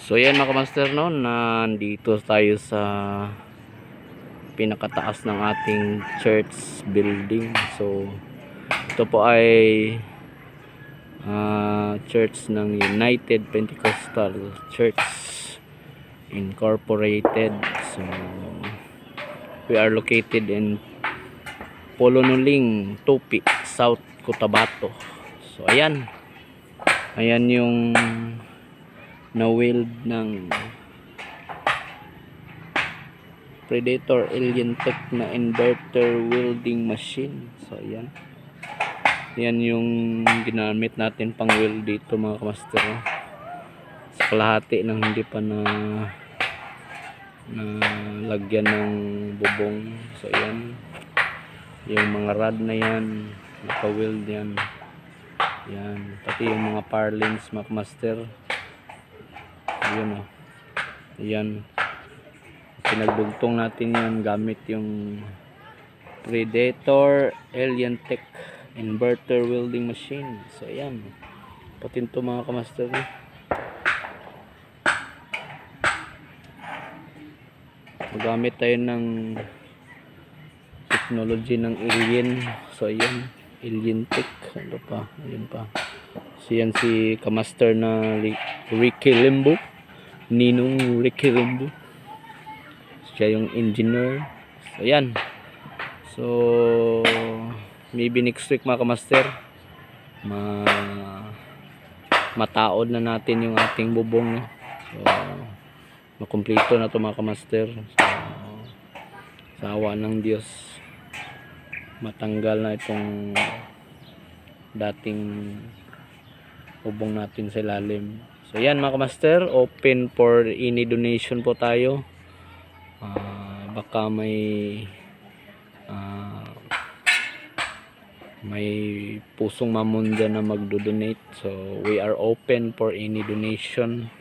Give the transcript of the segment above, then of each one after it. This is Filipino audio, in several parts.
So yan mga master, no, nandito tayo sa pinakataas ng ating church building. So ito po ay church ng United Pentecostal Church Incorporated. So we are located in Polonuling, Tupi, South Cotabato. So ayan yung na-weld ng Predator Alien Tech na inverter welding machine. So yan yung ginamit natin pang weld dito mga kamaster, sa kalahati ng hindi pa na lagyan ng bubong. So yan yung mga rod na yan, naka-weld yan, pati yung mga purlins mga kamaster. Yan pinagdugtong natin yan gamit yung Predator Alien Tech inverter welding machine. So ayan, pati ito mga kamaster, magamit tayo ng technology ng Alien. So ayan, Alien Tech. Ano pa, ayun pa. So yan si kamaster na Ricky Limbo, Ninong Ricky Limbo, siya yung engineer. So ayan, so maybe next week mga kamaster mataod na natin yung ating bubong, no? So makumpleto na to mga kamaster. So sa awa ng Diyos matanggal na itong dating bubong natin sa ilalim. So yan mga kamaster, open for any donation po tayo. Baka may pusong mamon dyan na magdo-donate. So we are open for any donation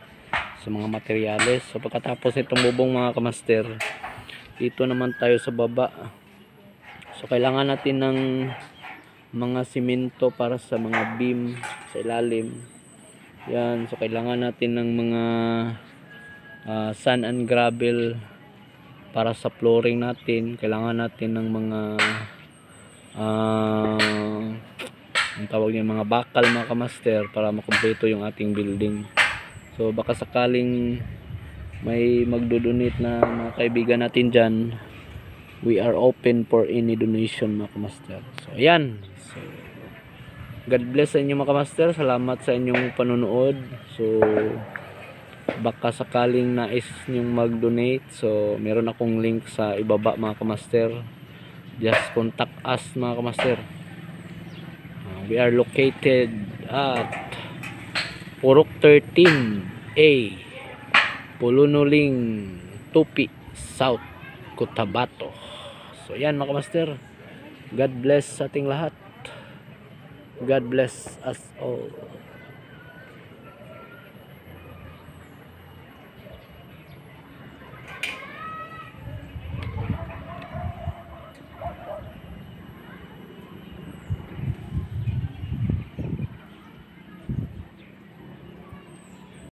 sa mga materyales. So pagkatapos itong bubong mga kamaster, dito naman tayo sa baba. So kailangan natin ng mga simento para sa mga beam sa ilalim. Yan, so kailangan natin ng mga sand and gravel para sa flooring natin. Kailangan natin ng mga ang tawag niya, mga bakal mga kamaster, para makumpleto yung ating building. So baka sakaling may magdo-donate na mga kaibigan natin dyan, we are open for any donation mga kamaster. So ayan, so God bless sa inyo mga kamaster. Salamat sa inyong panonood. So baka sakaling nais nyong mag-donate, so meron akong link sa ibaba mga kamaster. Just contact us mga kamaster. We are located at Purok 13A, Polonuling, Tupi, South Cotabato. So yan mga kamaster, God bless sa ating lahat. God bless us all.